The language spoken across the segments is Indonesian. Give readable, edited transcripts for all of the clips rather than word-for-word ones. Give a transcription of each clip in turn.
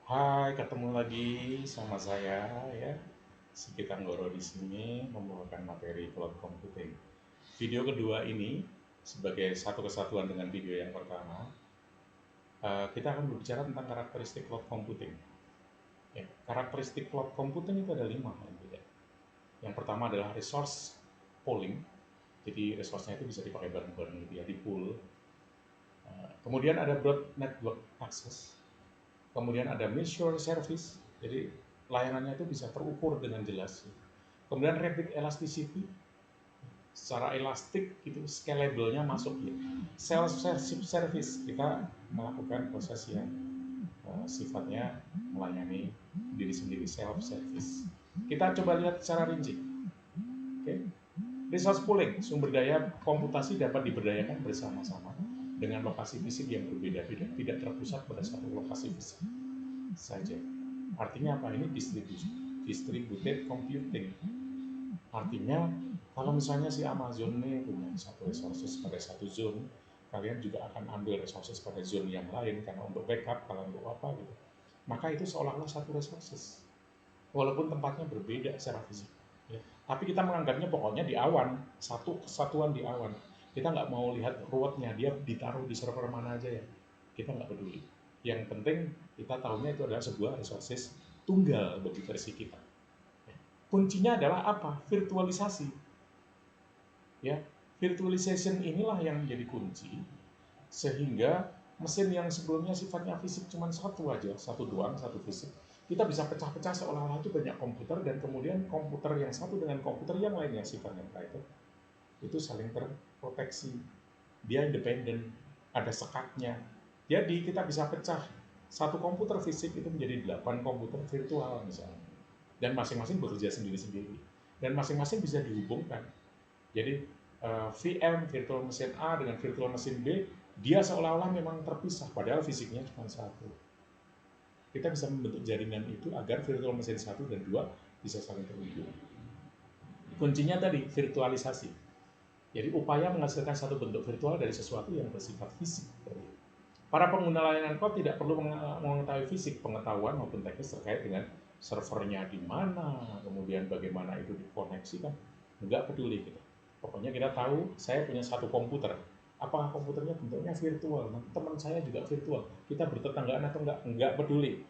Hai, ketemu lagi sama saya ya, Sigit Anggoro di sini membawakan materi cloud computing. Video kedua ini sebagai satu kesatuan dengan video yang pertama, kita akan berbicara tentang karakteristik cloud computing. Ya, karakteristik cloud computing itu ada 5 paling tidak. Yang pertama adalah resource pooling, jadi resource-nya itu bisa dipakai bareng-bareng gitu ya, di pool. Kemudian ada broad network access. Kemudian ada measure service, jadi layanannya itu bisa terukur dengan jelas. Kemudian rapid elasticity, secara elastik gitu, scalable-nya masuk ya. Self service, kita melakukan proses yang sifatnya melayani diri sendiri, self service. Kita coba lihat secara rinci. Oke. Resource pooling, sumber daya komputasi dapat diberdayakan bersama-sama dengan lokasi fisik yang berbeda-beda, tidak terpusat pada satu lokasi fisik saja. Artinya apa? Ini distributed computing. Artinya kalau misalnya si Amazon nih punya satu resources pada satu zone, kalian juga akan ambil resources pada zone yang lain karena untuk backup, kalau untuk apa gitu. Maka itu seolah-olah satu resources, walaupun tempatnya berbeda secara fisik. Ya. Tapi kita menganggapnya pokoknya di awan, satu kesatuan di awan. Kita nggak mau lihat ruwetnya, dia ditaruh di server mana aja ya. Kita nggak peduli. Yang penting kita tahunya itu adalah sebuah resources tunggal bagi versi kita. Kuncinya adalah apa? Virtualisasi. Ya, virtualization inilah yang menjadi kunci sehingga mesin yang sebelumnya sifatnya fisik cuma satu aja, satu doang, satu fisik, kita bisa pecah-pecah seolah-olah itu banyak komputer, dan kemudian komputer yang satu dengan komputer yang lainnya sifatnya private itu saling terproteksi, dia independen, ada sekatnya. Jadi kita bisa pecah satu komputer fisik itu menjadi 8 komputer virtual misalnya, dan masing-masing bekerja sendiri-sendiri, dan masing-masing bisa dihubungkan. Jadi VM, virtual machine A dengan virtual machine B, dia seolah-olah memang terpisah, padahal fisiknya cuma satu. Kita bisa membentuk jaringan itu agar virtual machine 1 dan 2 bisa saling terhubung. Kuncinya tadi, virtualisasi. Jadi upaya menghasilkan satu bentuk virtual dari sesuatu yang bersifat fisik. Para pengguna layanan cloud tidak perlu mengetahui fisik, pengetahuan maupun teknis terkait dengan servernya di mana, kemudian bagaimana itu dikoneksikan. Enggak peduli kita. Pokoknya kita tahu, saya punya satu komputer. Apakah komputernya bentuknya virtual? Nah, teman saya juga virtual. Kita bertetanggaan atau enggak? Enggak peduli.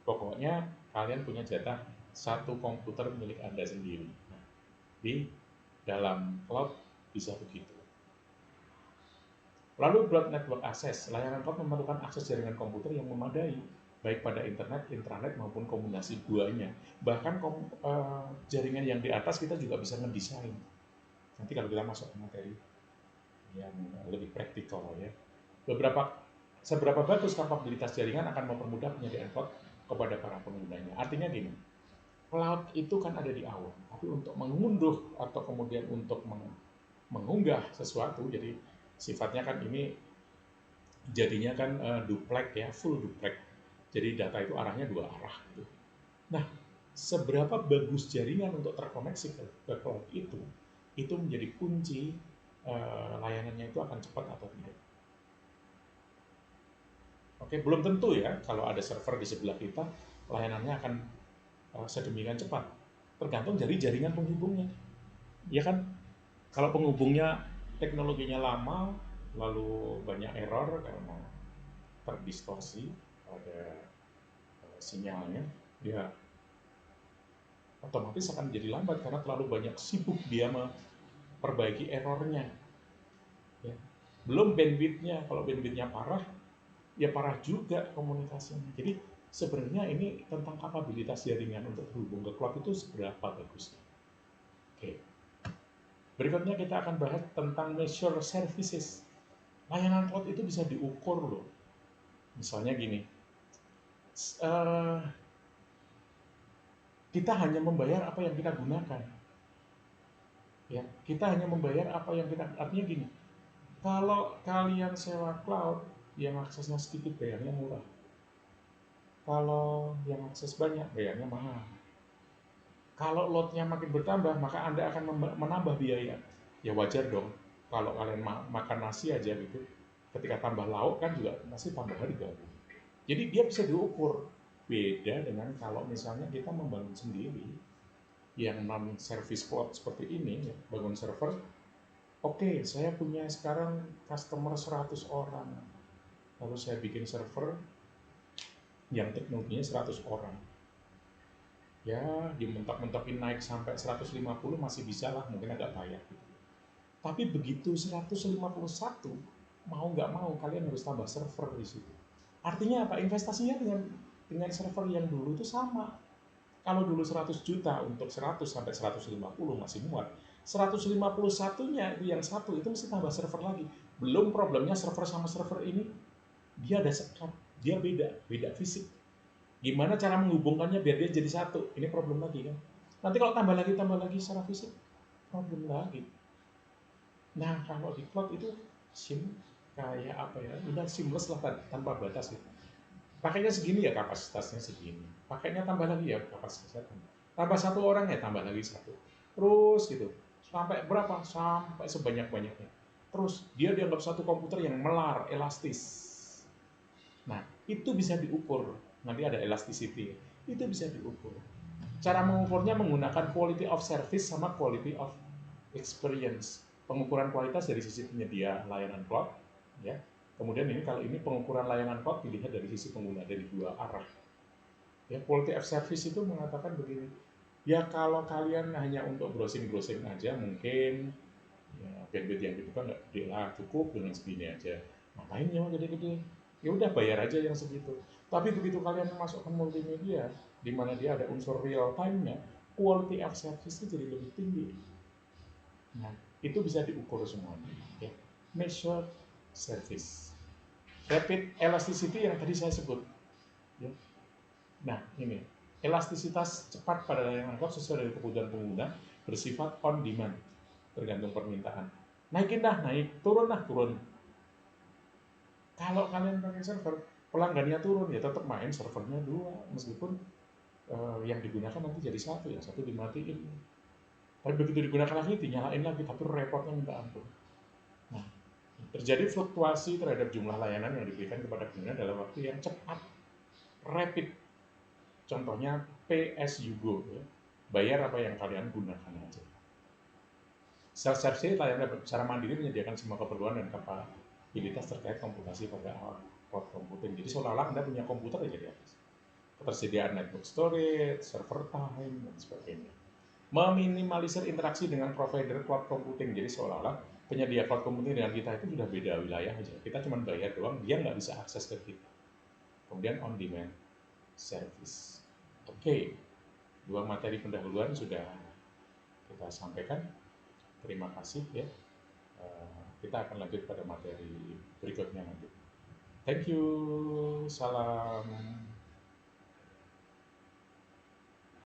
Pokoknya kalian punya jatah satu komputer milik Anda sendiri. Nah, di dalam cloud bisa begitu. Lalu broad network access, layanan cloud memerlukan akses jaringan komputer yang memadai, baik pada internet, intranet maupun kombinasi duanya. Bahkan jaringan yang di atas kita juga bisa ngedesain. Nanti kalau kita masuk ke materi yang lebih praktikal ya. Seberapa bagus kapabilitas jaringan akan mempermudah penyediaan cloud kepada para penggunanya. Artinya gini, cloud itu kan ada di awan, tapi untuk mengunduh atau kemudian untuk mengunggah sesuatu, jadi sifatnya kan ini jadinya kan duplek ya, full duplek. Jadi data itu arahnya dua arah gitu. Nah, seberapa bagus jaringan untuk terkoneksi ke cloud itu menjadi kunci layanannya itu akan cepat atau tidak. Oke, belum tentu ya kalau ada server di sebelah kita layanannya akan sedemikian cepat. Tergantung dari jaringan penghubungnya. Ya kan? Kalau penghubungnya teknologinya lama, lalu banyak error karena terdistorsi pada sinyalnya, ya otomatis akan menjadi lambat karena terlalu banyak sibuk dia memperbaiki errornya. Ya. Belum bandwidth-nya, kalau bandwidth-nya parah, ya parah juga komunikasinya. Jadi sebenarnya ini tentang kapabilitas jaringan untuk berhubung ke cloud itu seberapa bagusnya. Oke. Berikutnya kita akan bahas tentang measure services. Layanan cloud itu bisa diukur loh. Misalnya gini, kita hanya membayar apa yang kita gunakan. Ya, kita hanya membayar apa yang kita, artinya gini, kalau kalian sewa cloud, yang aksesnya sedikit bayarnya murah. Kalau yang akses banyak bayarnya mahal. Kalau loadnya makin bertambah, maka Anda akan menambah biaya. Ya wajar dong, kalau kalian makan nasi aja gitu, ketika tambah lauk kan juga nasi tambah harga. Jadi dia bisa diukur. Beda dengan kalau misalnya kita membangun sendiri yang non-service cloud seperti ini, ya, bangun server. Oke, saya punya sekarang customer 100 orang. Lalu saya bikin server yang teknologinya 100 orang. Ya, dimentok-mentokin naik sampai 150 masih bisa lah, mungkin agak payah gitu. Tapi begitu 151, mau nggak mau kalian harus tambah server di situ. Artinya apa? Investasinya dengan server yang dulu itu sama. Kalau dulu 100 juta untuk 100 sampai 150 masih muat. 151-nya itu yang satu itu mesti tambah server lagi. Belum problemnya server sama server ini dia ada sekat, dia beda fisik. Gimana cara menghubungkannya biar dia jadi satu? Ini problem lagi kan. Nanti kalau tambah lagi secara fisik, problem lagi. Nah, kalau di cloud itu kayak apa ya? Udah seamless lah tanpa batas gitu. Pakainya segini ya kapasitasnya segini. Pakainya tambah lagi ya kapasitasnya tambah satu orang ya tambah lagi satu. Terus gitu. Sampai berapa? Sampai sebanyak-banyaknya. Terus dia dianggap satu komputer yang melar, elastis. Nah, itu bisa diukur. Nanti ada elasticity. Itu bisa diukur. Cara mengukurnya menggunakan quality of service sama quality of experience. Pengukuran kualitas dari sisi penyedia layanan cloud, ya. Kemudian ini kalau ini pengukuran layanan cloud dilihat dari sisi pengguna dari dua arah. Ya, quality of service itu mengatakan begini. Ya kalau kalian hanya untuk browsing-browsing aja mungkin ya bandwidth yang dibuka nggak gede lah, cukup dengan segini aja. Ngapain nyewa gede-gede? Ya udah bayar aja yang segitu. Tapi begitu kalian masukkan multimedia, di mana dia ada unsur real time-nya, quality of service-nya jadi lebih tinggi. Nah, itu bisa diukur semuanya. Ya. Measure service. Rapid elasticity yang tadi saya sebut. Ya. Nah, ini elastisitas cepat pada layanan cloud sesuai dengan kebutuhan pengguna, bersifat on demand, tergantung permintaan. Naikin dah, naik, turun dah, turun. Kalau kalian pakai server, pelanggannya turun, ya tetap main servernya dua, meskipun yang digunakan nanti jadi satu, yang satu dimatiin. Tapi begitu digunakan lagi, dinyalain lagi, tapi repotnya minta ampun. Nah, terjadi fluktuasi terhadap jumlah layanan yang diberikan kepada pengguna dalam waktu yang cepat, rapid. Contohnya pay as you go, ya. Bayar apa yang kalian gunakan aja. Self-service layanan secara mandiri menyediakan semua keperluan dan kapabilitas terkait komputasi pada cloud computing. Jadi seolah-olah Anda punya komputer aja di atas. Ketersediaan network storage, server time, dan sebagainya. Meminimalisir interaksi dengan provider cloud computing. Jadi seolah-olah penyedia cloud computing dengan kita itu sudah beda wilayah aja. Kita cuma bayar doang, dia nggak bisa akses ke kita. Kemudian on demand service. Oke, dua materi pendahuluan sudah kita sampaikan. Terima kasih ya. Kita akan lanjut pada materi berikutnya nanti. Thank you. Salam.